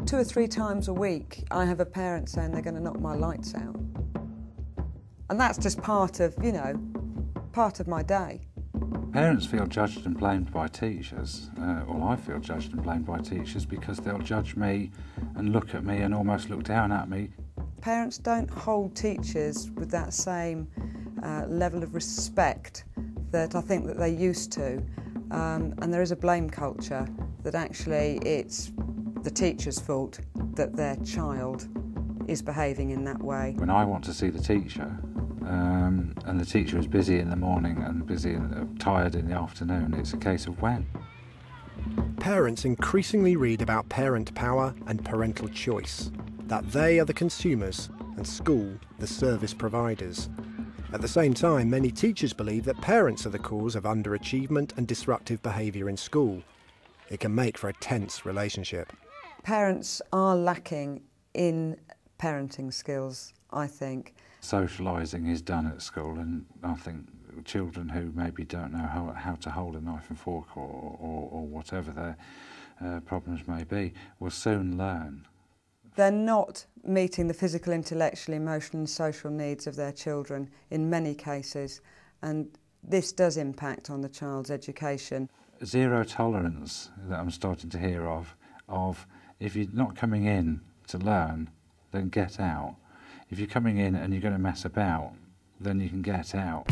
2 or 3 times a week, I have a parent saying they're going to knock my lights out. And that's just part of, part of my day. Parents feel judged and blamed by teachers, or I feel judged and blamed by teachers because they'll judge me and look at me and almost look down at me. Parents don't hold teachers with that same level of respect that I think that they used to. And there is a blame culture that actually it's the teacher's fault that their child is behaving in that way. When I want to see the teacher, and the teacher is busy in the morning and busy and tired in the afternoon, it's a case of when. Parents increasingly read about parent power and parental choice, that they are the consumers and school the service providers. At the same time, many teachers believe that parents are the cause of underachievement and disruptive behaviour in school. It can make for a tense relationship. Parents are lacking in parenting skills, I think. Socialising is done at school, and I think children who maybe don't know how to hold a knife and fork or whatever their problems may be will soon learn. They're not meeting the physical, intellectual, emotional and social needs of their children in many cases, and this does impact on the child's education. Zero tolerance that I'm starting to hear of if you're not coming in to learn, then get out. If you're coming in and you're going to mess about, then you can get out.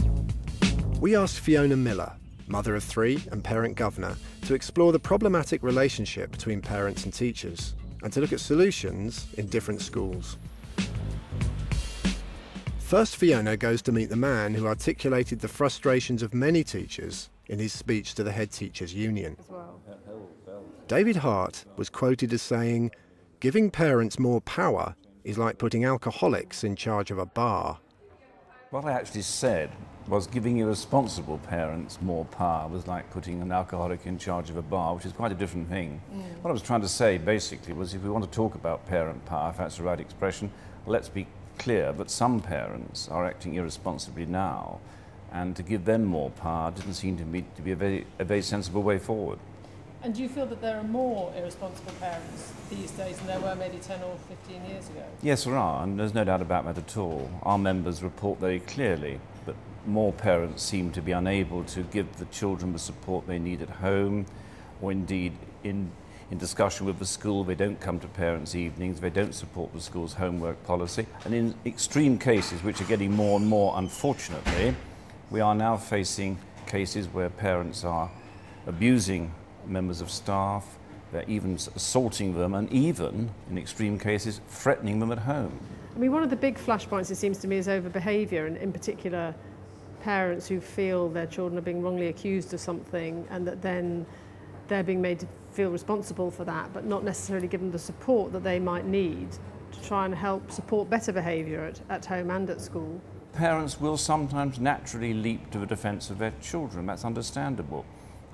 We asked Fiona Miller, mother of 3 and parent governor, to explore the problematic relationship between parents and teachers and to look at solutions in different schools. First, Fiona goes to meet the man who articulated the frustrations of many teachers in his speech to the Head Teachers Union. David Hart was quoted as saying, "Giving parents more power is like putting alcoholics in charge of a bar." What I actually said was giving irresponsible parents more power was like putting an alcoholic in charge of a bar, which is quite a different thing. What I was trying to say basically was if we want to talk about parent power, if that's the right expression, let's be clear that some parents are acting irresponsibly now, and to give them more power didn't seem to me to be a very sensible way forward. And do you feel that there are more irresponsible parents these days than there were maybe 10 or 15 years ago? Yes, there are, and there's no doubt about that at all. Our members report very clearly that more parents seem to be unable to give the children the support they need at home, or indeed in discussion with the school. They don't come to parents' evenings, they don't support the school's homework policy. And in extreme cases, which are getting more and more unfortunately, we are now facing cases where parents are abusing members of staff, they're even assaulting them, and even, in extreme cases, threatening them at home. I mean, one of the big flashpoints, it seems to me, is over behaviour, and in particular parents who feel their children are being wrongly accused of something and that then they're being made to feel responsible for that, but not necessarily given the support that they might need to try and help support better behaviour at home and at school. Parents will sometimes naturally leap to the defence of their children. That's understandable.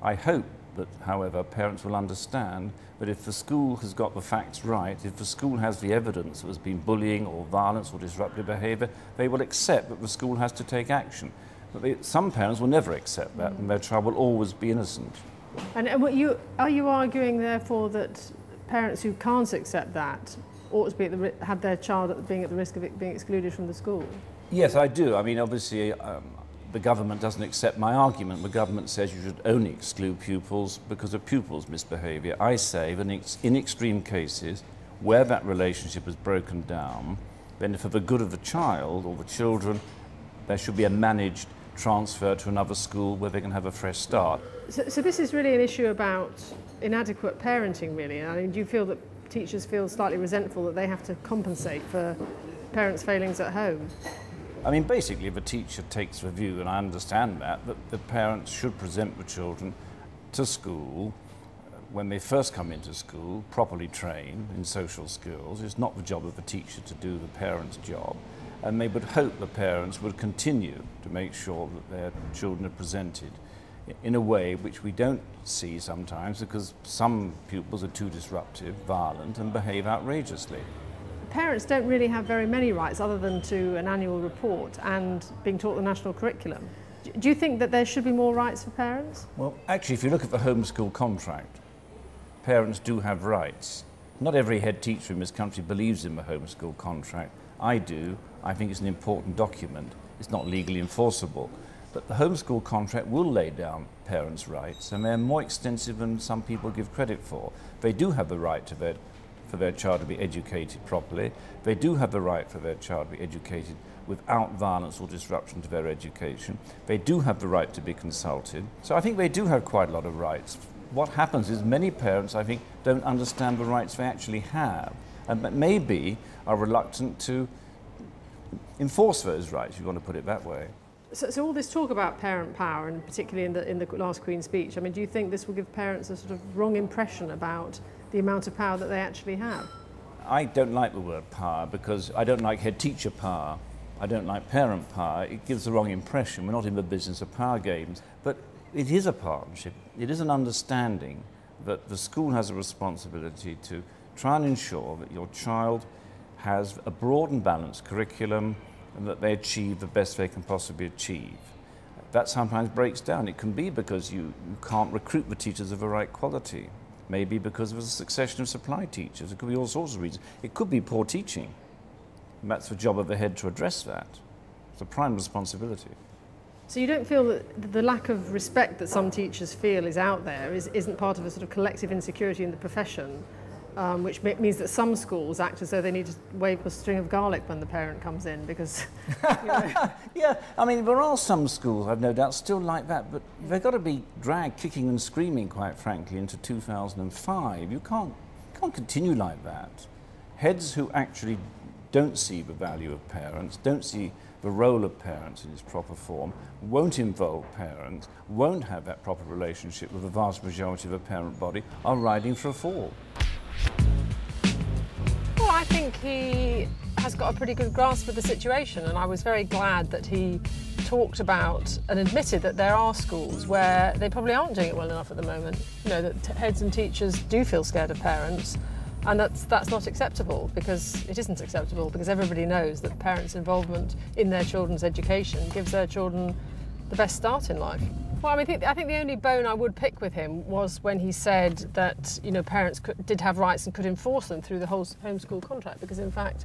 I hope that, however, parents will understand that if the school has got the facts right, if the school has the evidence that there's been bullying or violence or disruptive behaviour, they will accept that the school has to take action. But some parents will never accept that, and their child will always be innocent. And are you arguing, therefore, that parents who can't accept that ought to be have their child being at the risk of it being excluded from the school? Yes, I do. I mean, obviously, the government doesn't accept my argument. The government says you should only exclude pupils because of pupils' misbehaviour. I say that in extreme cases where that relationship is broken down, then for the good of the child or the children, there should be a managed transfer to another school where they can have a fresh start. So this is really an issue about inadequate parenting, really. I mean, do you feel that teachers feel slightly resentful that they have to compensate for parents' failings at home? I mean, basically, if a teacher takes the view, and I understand that the parents should present the children to school when they first come into school, properly trained in social skills. It's not the job of the teacher to do the parent's job. And they would hope the parents would continue to make sure that their children are presented in a way which we don't see sometimes because some pupils are too disruptive, violent, and behave outrageously. Parents don't really have very many rights other than to an annual report and being taught the national curriculum. Do you think that there should be more rights for parents? Well, actually, if you look at the homeschool contract, parents do have rights. Not every head teacher in this country believes in the homeschool contract. I do. I think it's an important document. It's not legally enforceable. But the homeschool contract will lay down parents' rights, and they're more extensive than some people give credit for. They do have the right for their child to be educated properly. They do have the right for their child to be educated without violence or disruption to their education. They do have the right to be consulted. So I think they do have quite a lot of rights. What happens is many parents, I think, don't understand the rights they actually have, and maybe are reluctant to enforce those rights, if you want to put it that way. So all this talk about parent power, and particularly in the last Queen's speech, I mean, do you think this will give parents a sort of wrong impression about the amount of power that they actually have? I don't like the word power because I don't like head teacher power. I don't like parent power. It gives the wrong impression. We're not in the business of power games. But it is a partnership. It is an understanding that the school has a responsibility to try and ensure that your child has a broad and balanced curriculum and that they achieve the best they can possibly achieve. That sometimes breaks down. It can be because you can't recruit the teachers of the right quality. Maybe because of a succession of supply teachers. It could be all sorts of reasons. It could be poor teaching. And that's the job of the head to address that. It's a prime responsibility. So you don't feel that the lack of respect that some teachers feel is out there isn't part of a sort of collective insecurity in the profession, which means that some schools act as though they need to wave a string of garlic when the parent comes in because... You know. Yeah, I mean, there are some schools, I've no doubt, still like that, but they've got to be dragged kicking and screaming, quite frankly, into 2005. You can't continue like that. Heads who actually don't see the value of parents, don't see the role of parents in its proper form, won't involve parents, won't have that proper relationship with the vast majority of the parent body, are riding for a fall. Well, I think he has got a pretty good grasp of the situation, and I was very glad that he talked about and admitted that there are schools where they probably aren't doing it well enough at the moment. You know, that heads and teachers do feel scared of parents, and that's not acceptable, because it isn't acceptable, because everybody knows that parents' involvement in their children's education gives their children the best start in life. Well, I think the only bone I would pick with him was when he said that, you know, parents did have rights and could enforce them through the whole homeschool contract, because in fact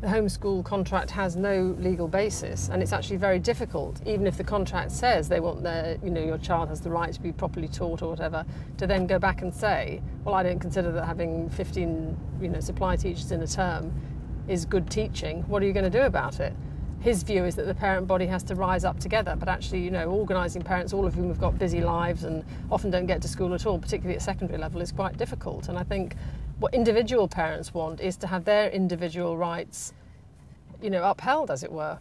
the homeschool contract has no legal basis, and it's actually very difficult, even if the contract says they want your child has the right to be properly taught or whatever, to then go back and say, well, I don't consider that having 15, supply teachers in a term is good teaching. What are you going to do about it? His view is that the parent body has to rise up together, but actually, organising parents, all of whom have got busy lives and often don't get to school at all, particularly at secondary level, is quite difficult. And I think what individual parents want is to have their individual rights, upheld, as it were.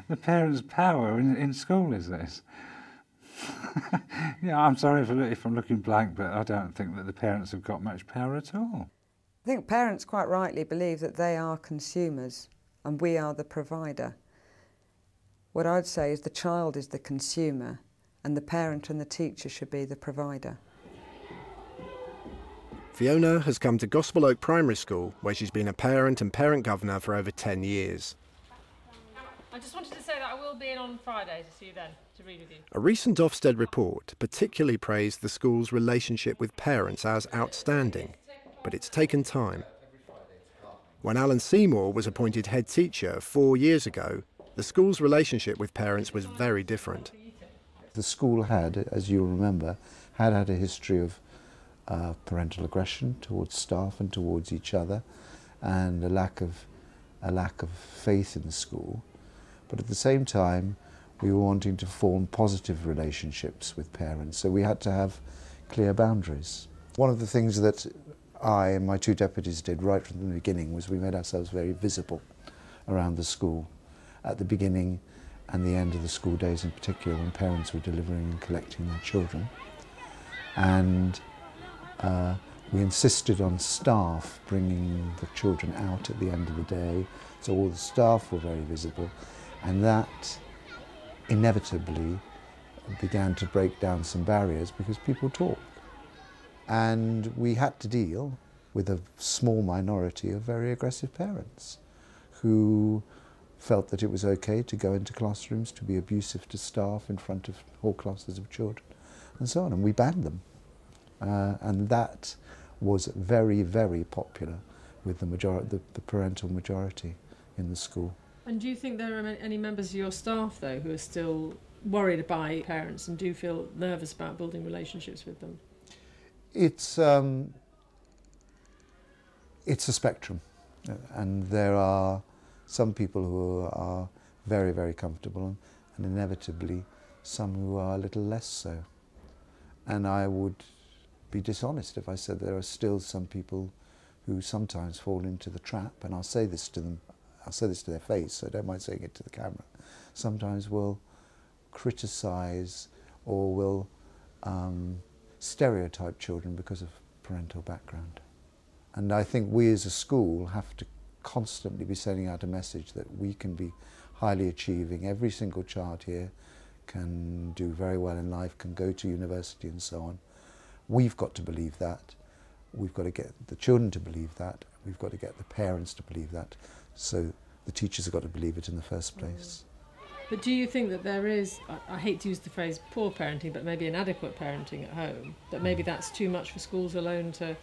The parents' power in school is this. I'm sorry if I'm looking blank, but I don't think that the parents have got much power at all. I think parents quite rightly believe that they are consumers and we are the provider. What I'd say is the child is the consumer and the parent and the teacher should be the provider. Fiona has come to Gospel Oak Primary School, where she's been a parent and parent governor for over 10 years. I just wanted to say that I will be in on Friday to see you then, to read with you. A recent Ofsted report particularly praised the school's relationship with parents as outstanding, but it's taken time. When Alan Seymour was appointed head teacher 4 years ago, the school's relationship with parents was very different. The school had, as you'll remember, had a history of parental aggression towards staff and towards each other, and a lack of faith in the school. But at the same time, we were wanting to form positive relationships with parents, so we had to have clear boundaries. One of the things that I and my two deputies did right from the beginning was we made ourselves very visible around the school at the beginning and the end of the school days, in particular when parents were delivering and collecting their children. And we insisted on staff bringing the children out at the end of the day, so all the staff were very visible, and that inevitably began to break down some barriers because people talk. And we had to deal with a small minority of very aggressive parents who felt that it was okay to go into classrooms, to be abusive to staff in front of whole classes of children, and so on, and we banned them. And that was very, very popular with the parental majority in the school. And do you think there are any members of your staff, though, who are still worried by parents and do feel nervous about building relationships with them? It's a spectrum, and there are some people who are very, very comfortable, and inevitably some who are a little less so. And I would be dishonest if I said there are still some people who sometimes fall into the trap, and I'll say this to them, I'll say this to their face, so I don't mind saying it to the camera, sometimes will criticise or will stereotype children because of parental background. And I think we as a school have to constantly be sending out a message that we can be highly achieving. Every single child here can do very well in life, can go to university and so on. We've got to believe that. We've got to get the children to believe that. We've got to get the parents to believe that. So the teachers have got to believe it in the first place. But do you think that there is, I hate to use the phrase poor parenting, but maybe inadequate parenting at home, that maybe that's too much for schools alone to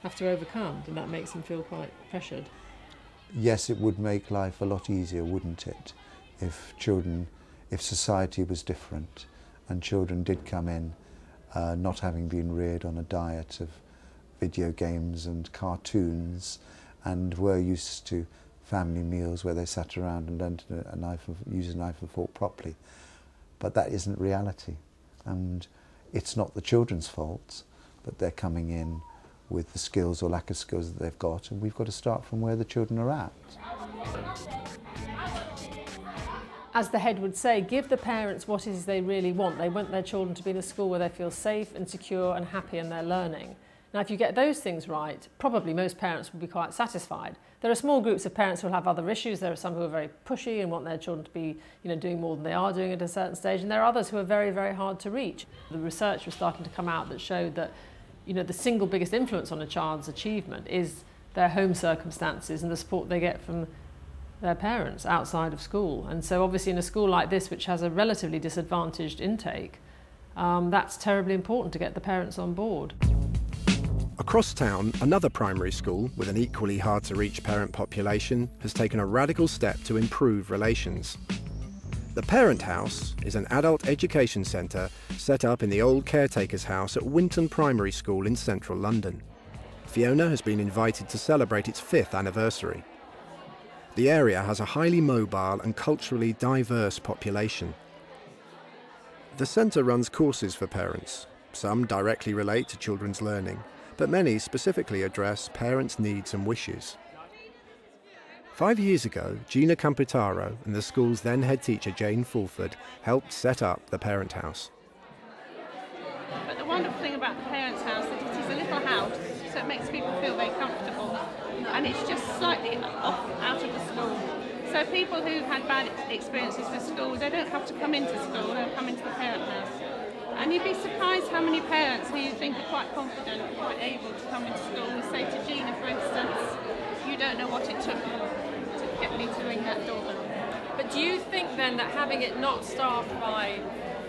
have to overcome, and that makes them feel quite pressured? Yes, it would make life a lot easier, wouldn't it, if society was different and children did come in not having been reared on a diet of video games and cartoons and were used to family meals where they sat around and learned use a knife and fork properly. But that isn't reality, and it's not the children's fault that they're coming in with the skills or lack of skills that they've got, and we've got to start from where the children are at. As the head would say, give the parents what it is they really want. They want their children to be in a school where they feel safe and secure and happy in their learning. Now, if you get those things right, probably most parents will be quite satisfied. There are small groups of parents who will have other issues. There are some who are very pushy and want their children to be, doing more than they are doing at a certain stage, and there are others who are very, very hard to reach. The research was starting to come out that showed that, the single biggest influence on a child's achievement is their home circumstances and the support they get from their parents outside of school. And so obviously in a school like this, which has a relatively disadvantaged intake, that's terribly important to get the parents on board. Across town, another primary school with an equally hard-to-reach parent population has taken a radical step to improve relations. The Parent House is an adult education centre set up in the old caretaker's house at Winton Primary School in central London. Fiona has been invited to celebrate its 5th anniversary. The area has a highly mobile and culturally diverse population. The centre runs courses for parents. Some directly relate to children's learning, but many specifically address parents' needs and wishes. 5 years ago, Gina Camputaro and the school's then head teacher Jane Fulford helped set up the Parent House. But the wonderful thing about the Parents House is that it is a little house, so it makes people feel very comfortable, and it's just slightly off out of the school. So people who've had bad experiences with school, they don't have to come into school, they'll come into the Parent House. And you'd be surprised how many parents who you think are quite confident, quite able to come into school, will say to Gina, for instance, you don't know what it took to get me to ring that doorbell. But do you think then that having it not staffed by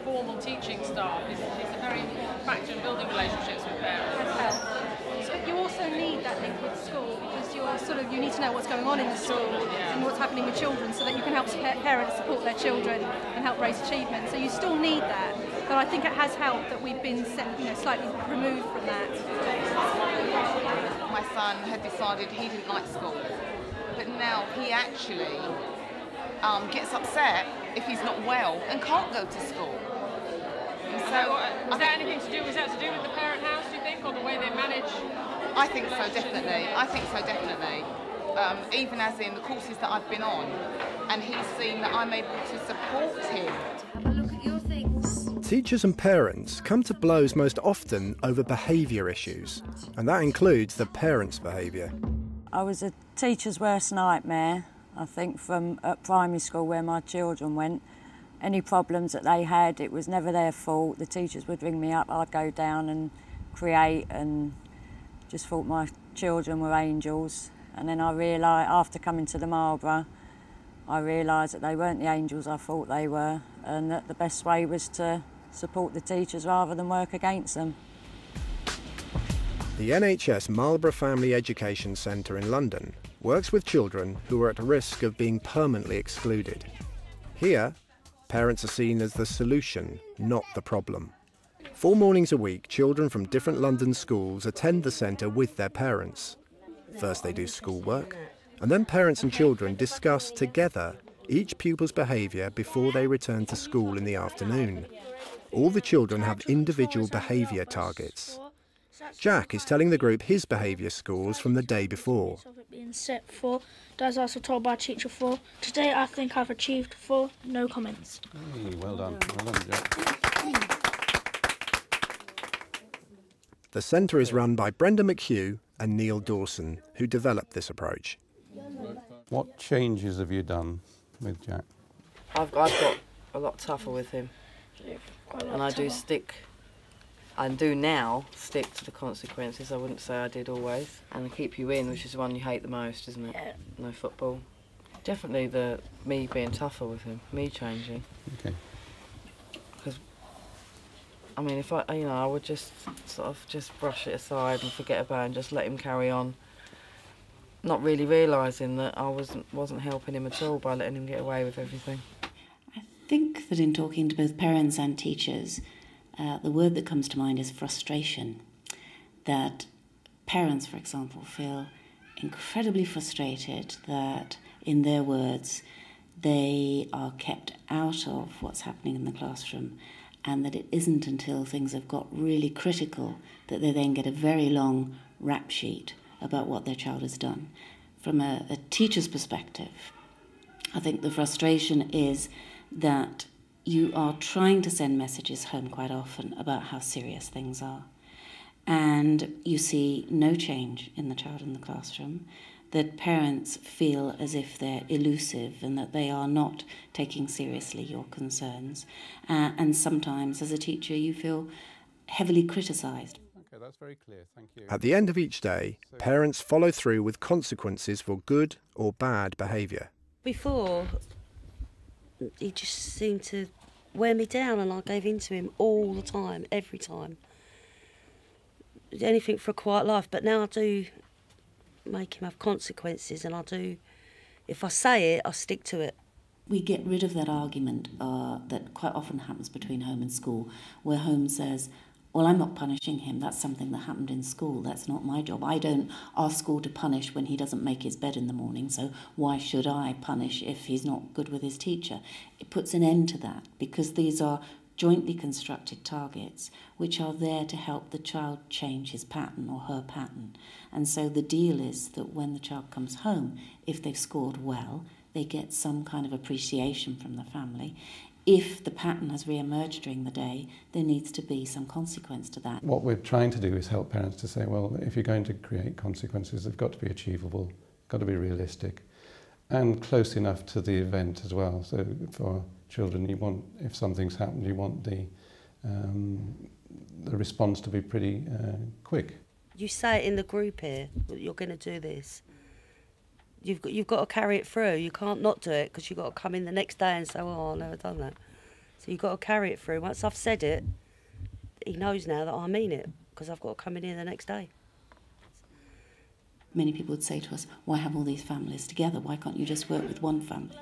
formal teaching staff is a very important factor in building relationships with parents? Has helped. So you also need that link with school, because you need to know what's going on in the school and what's happening with children, so that you can help parents support their children and help raise achievement. So you still need that, but I think it has helped that we've been slightly removed from that. My son had decided he didn't like school, but now he actually gets upset if he's not well and can't go to school. And so, was that to do with the Parent House, do you think, or the way they manage? I think so, definitely. Even as in the courses that I've been on, and he's seen that I'm able to support him. Have a look at your things. Teachers and parents come to blows most often over behaviour issues, and that includes the parents' behaviour. I was a teacher's worst nightmare, I think, from at primary school where my children went. Any problems that they had, it was never their fault. The teachers would ring me up, I'd go down and create, and just thought my children were angels. And then I realised, after coming to the Marlborough, I realised that they weren't the angels I thought they were, and that the best way was to support the teachers rather than work against them. The NHS Marlborough Family Education Centre in London works with children who are at risk of being permanently excluded. Here, parents are seen as the solution, not the problem. 4 mornings a week, children from different London schools attend the centre with their parents. First they do schoolwork, and then parents and children discuss together each pupil's behaviour before they return to school in the afternoon. All the children have individual behaviour targets. Jack is telling the group his behaviour scores from the day before. Being set 4, as I was told by teacher 4. Today I think I've achieved 4, no comments. Hey, well done Jack. The centre is run by Brenda McHugh and Neil Dawson, who developed this approach. What changes have you done with Jack? I've got a lot tougher with him, and I do now stick to the consequences. I wouldn't say I did always. And the keep you in, which is the one you hate the most, isn't it? Yeah. No football. Definitely me being tougher with him, me changing. Okay. Because, I mean, if I would just sort of just brush it aside and forget about it and just let him carry on, not really realising that I wasn't helping him at all by letting him get away with everything. I think that in talking to both parents and teachers, the word that comes to mind is frustration. That parents, for example, feel incredibly frustrated that, in their words, they are kept out of what's happening in the classroom, and that it isn't until things have got really critical that they then get a very long rap sheet about what their child has done. From a teacher's perspective, I think the frustration is that you are trying to send messages home quite often about how serious things are, and you see no change in the child in the classroom, that parents feel as if they're elusive and that they are not taking seriously your concerns, and sometimes as a teacher you feel heavily criticised. Okay, that's very clear, thank you. At the end of each day, parents follow through with consequences for good or bad behaviour. Before, he just seemed to wear me down, and I gave in to him all the time, every time. Anything for a quiet life, but now I do make him have consequences, and I do, if I say it, I stick to it. We get rid of that argument that quite often happens between home and school, where home says, well, I'm not punishing him, that's something that happened in school, that's not my job. I don't ask school to punish when he doesn't make his bed in the morning, so why should I punish if he's not good with his teacher? It puts an end to that, because these are jointly constructed targets which are there to help the child change his pattern or her pattern. And so the deal is that when the child comes home, if they've scored well, they get some kind of appreciation from the family. If the pattern has re-emerged during the day, there needs to be some consequence to that. What we're trying to do is help parents to say, well, if you're going to create consequences, they've got to be achievable, got to be realistic, and close enough to the event as well. So for children, you want, if something's happened, you want the response to be pretty quick. You say it in the group here, that you're going to do this. You've got to carry it through. You can't not do it, because you've got to come in the next day and say, oh, I've never done that. So you've got to carry it through. Once I've said it, he knows now that I mean it, because I've got to come in here the next day. Many people would say to us, why have all these families together? Why can't you just work with one family?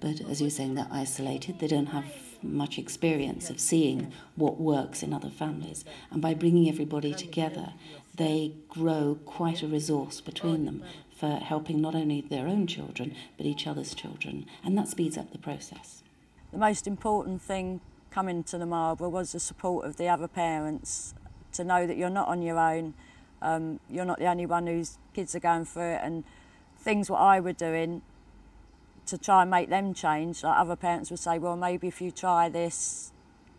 But as you're saying, they're isolated. They don't have much experience of seeing what works in other families. And by bringing everybody together, they grow quite a resource between them for helping not only their own children, but each other's children. And that speeds up the process. The most important thing coming to the Marlborough was the support of the other parents, to know that you're not on your own. You're not the only one whose kids are going through it, and things what I were doing to try and make them change, like other parents would say, well, maybe if you try this,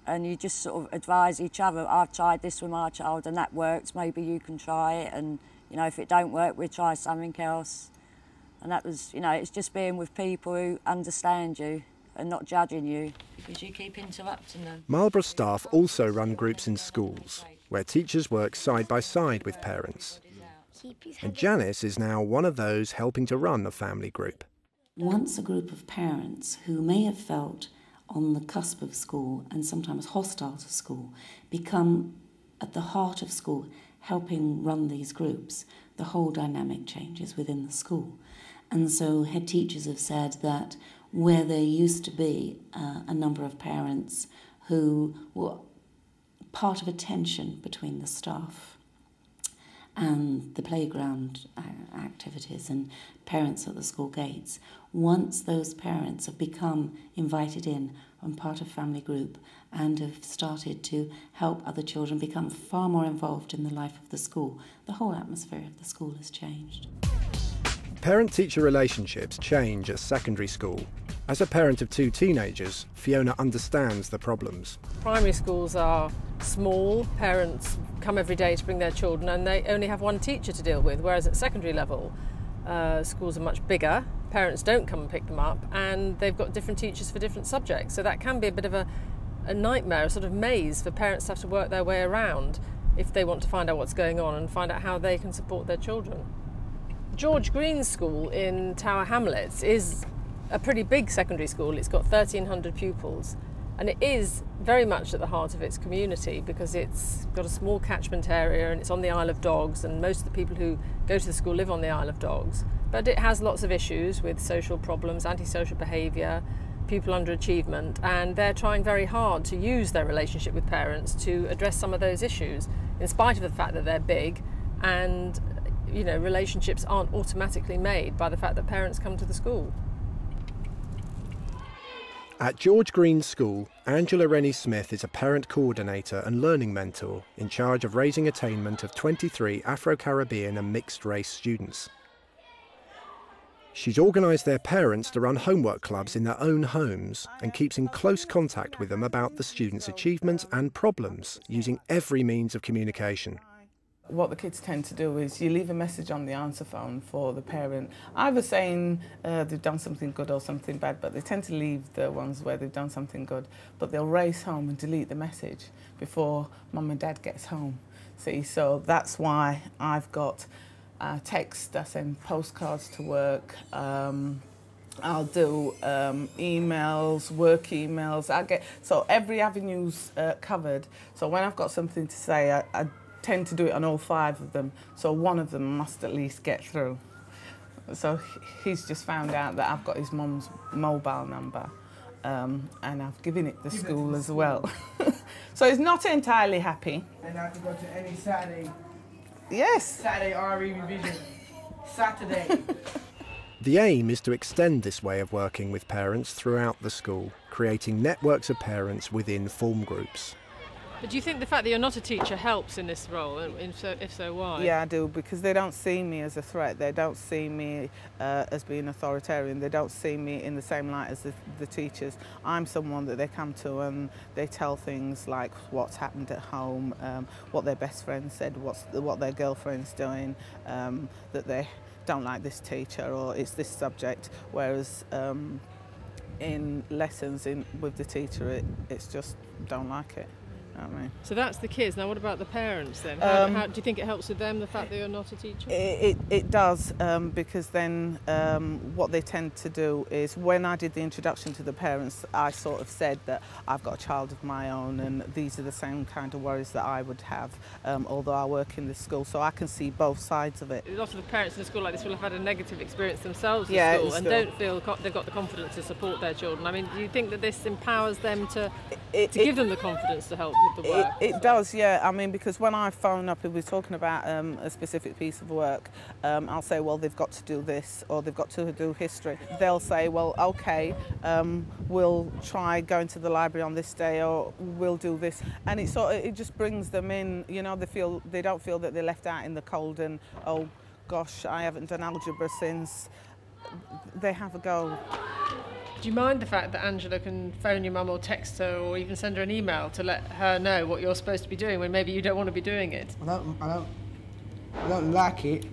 and you just sort of advise each other, I've tried this with my child and that works, maybe you can try it, and you know, if it don't work, we'll try something else. And that was, you know, it's just being with people who understand you and not judging you. Because you keep interrupting them. Marlborough staff also run groups in schools, where teachers work side by side with parents. And Janice is now one of those helping to run a family group. Once a group of parents who may have felt on the cusp of school and sometimes hostile to school become at the heart of school, helping run these groups, the whole dynamic changes within the school. And so head teachers have said that where there used to be a number of parents who were part of a tension between the staff and the playground activities and parents at the school gates, once those parents have become invited in and part of family group and have started to help other children become far more involved in the life of the school, the whole atmosphere of the school has changed. Parent-teacher relationships change at secondary school. As a parent of 2 teenagers, Fiona understands the problems. Primary schools are small, parents come every day to bring their children and they only have one teacher to deal with, whereas at secondary level schools are much bigger, parents don't come and pick them up and they've got different teachers for different subjects, so that can be a bit of a nightmare, a sort of maze for parents to have to work their way around if they want to find out what's going on and find out how they can support their children. George Green School in Tower Hamlets is a pretty big secondary school. It's got 1,300 pupils and it is very much at the heart of its community because it's got a small catchment area and it's on the Isle of Dogs, and most of the people who go to the school live on the Isle of Dogs. But it has lots of issues with social problems, antisocial behaviour, pupil underachievement, and they're trying very hard to use their relationship with parents to address some of those issues, in spite of the fact that they're big and, you know, relationships aren't automatically made by the fact that parents come to the school. At George Green School, Angela Rennie-Smith is a parent coordinator and learning mentor in charge of raising attainment of 23 Afro-Caribbean and mixed-race students. She's organised their parents to run homework clubs in their own homes and keeps in close contact with them about the students' achievements and problems, using every means of communication. What the kids tend to do is you leave a message on the answer phone for the parent, either saying they've done something good or something bad, but they tend to leave the ones where they've done something good, but they'll race home and delete the message before mum and dad gets home. See, so that's why I've got text, I send postcards to work, I'll do emails, work emails, so every avenue's covered. So when I've got something to say, I tend to do it on all 5 of them, so one of them must at least get through. So he's just found out that I've got his mum's mobile number, and I've given it to the school as well. So he's not entirely happy. And I have to go to any Saturday. Yes. Saturday RE revision. Saturday. The aim is to extend this way of working with parents throughout the school, creating networks of parents within form groups. But do you think the fact that you're not a teacher helps in this role? If so, why? Yeah, I do, because they don't see me as a threat. They don't see me as being authoritarian. They don't see me in the same light as the teachers. I'm someone that they come to and they tell things like what's happened at home, what their best friend said, what their girlfriend's doing, that they don't like this teacher or it's this subject. Whereas in lessons with the teacher, it's just don't like it. I mean. So that's the kids. Now what about the parents then? How do you think it helps with them, the fact that you're not a teacher? It does, because then what they tend to do is, when I did the introduction to the parents, I sort of said that I've got a child of my own and these are the same kind of worries that I would have, although I work in the school, so I can see both sides of it. A lot of the parents in a school like this will have had a negative experience themselves at school and don't feel they've got the confidence to support their children. I mean, do you think that this empowers them to give them the confidence to help with the work? It does, yeah. I mean, because when I phone up and we're talking about a specific piece of work, I'll say, well, they've got to do this or they've got to do history. They'll say, well, okay, we'll try going to the library on this day or we'll do this. And it just brings them in, you know, they don't feel that they're left out in the cold and, oh gosh, I haven't done algebra since. They have a go. Do you mind the fact that Angela can phone your mum or text her or even send her an email to let her know what you're supposed to be doing when maybe you don't want to be doing it? I don't like it,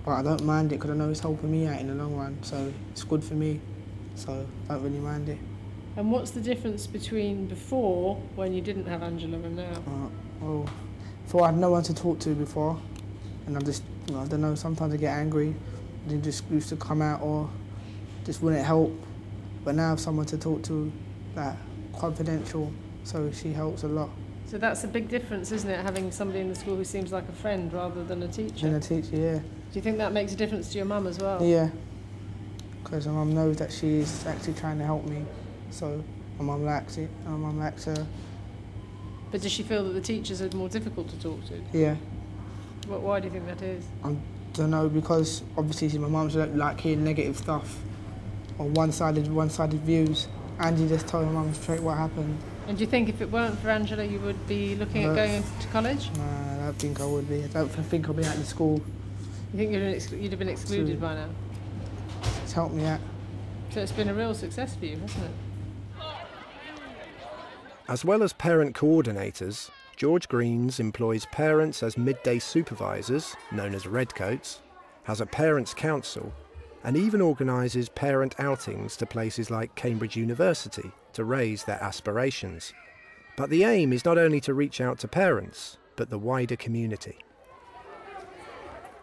but I don't mind it because I know it's helping me out in the long run, so it's good for me, so I don't really mind it. And what's the difference between before, when you didn't have Angela, and now? Well, before I had no one to talk to before, and I just, I don't know, sometimes I get angry, and it just used to come out or just wouldn't help. But now I have someone to talk to, like, confidential, so she helps a lot. So that's a big difference, isn't it, having somebody in the school who seems like a friend rather than a teacher? Than a teacher, yeah. Do you think that makes a difference to your mum as well? Yeah, because my mum knows that she's actually trying to help me, so my mum likes it, and my mum likes her. But does she feel that the teachers are more difficult to talk to? Yeah. Why do you think that is? I don't know, because obviously my mum's like hearing negative stuff or one-sided views. Angie just told my mum straight what happened. And do you think if it weren't for Angela you would be looking at going into college? No, I don't think I would be. I don't think I'll be out in school. You think you'd have been excluded by now? It's helped me out. So it's been a real success for you, hasn't it? As well as parent coordinators, George Greens employs parents as midday supervisors, known as redcoats, has a parents' council, and even organises parent outings to places like Cambridge University to raise their aspirations. But the aim is not only to reach out to parents, but the wider community.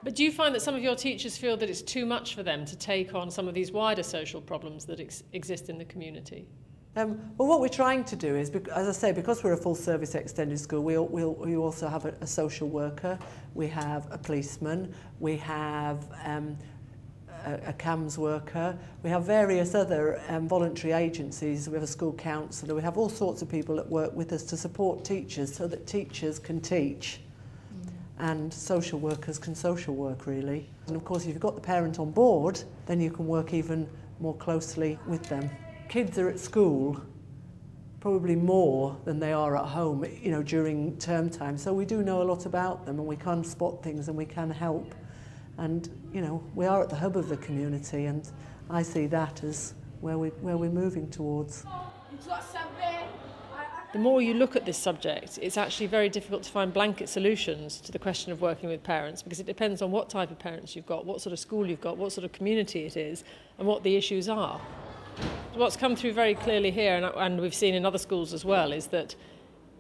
But do you find that some of your teachers feel that it's too much for them to take on some of these wider social problems that exist in the community? Well, what we're trying to do is, as I say, because we're a full-service extended school, we also have a social worker, we have a policeman, we have a CAMS worker, we have various other voluntary agencies, we have a school counsellor, we have all sorts of people that work with us to support teachers so that teachers can teach and social workers can social work, really. And of course, if you've got the parent on board, then you can work even more closely with them. Kids are at school probably more than they are at home, you know, during term time. So we do know a lot about them and we can spot things and we can help. And, you know, we are at the hub of the community and I see that as where we're moving towards. The more you look at this subject, it's actually very difficult to find blanket solutions to the question of working with parents because it depends on what type of parents you've got, what sort of school you've got, what sort of community it is, and what the issues are. What's come through very clearly here, and we've seen in other schools as well, is that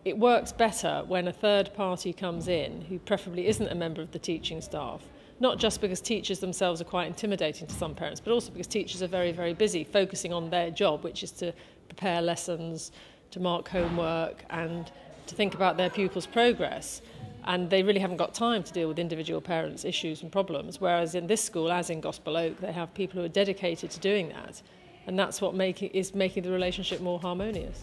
it works better when a third party comes in who preferably isn't a member of the teaching staff, not just because teachers themselves are quite intimidating to some parents, but also because teachers are very, very busy focusing on their job, which is to prepare lessons, to mark homework and to think about their pupils' progress. And they really haven't got time to deal with individual parents' issues and problems, whereas in this school, as in Gospel Oak, they have people who are dedicated to doing that. And that's what is making the relationship more harmonious.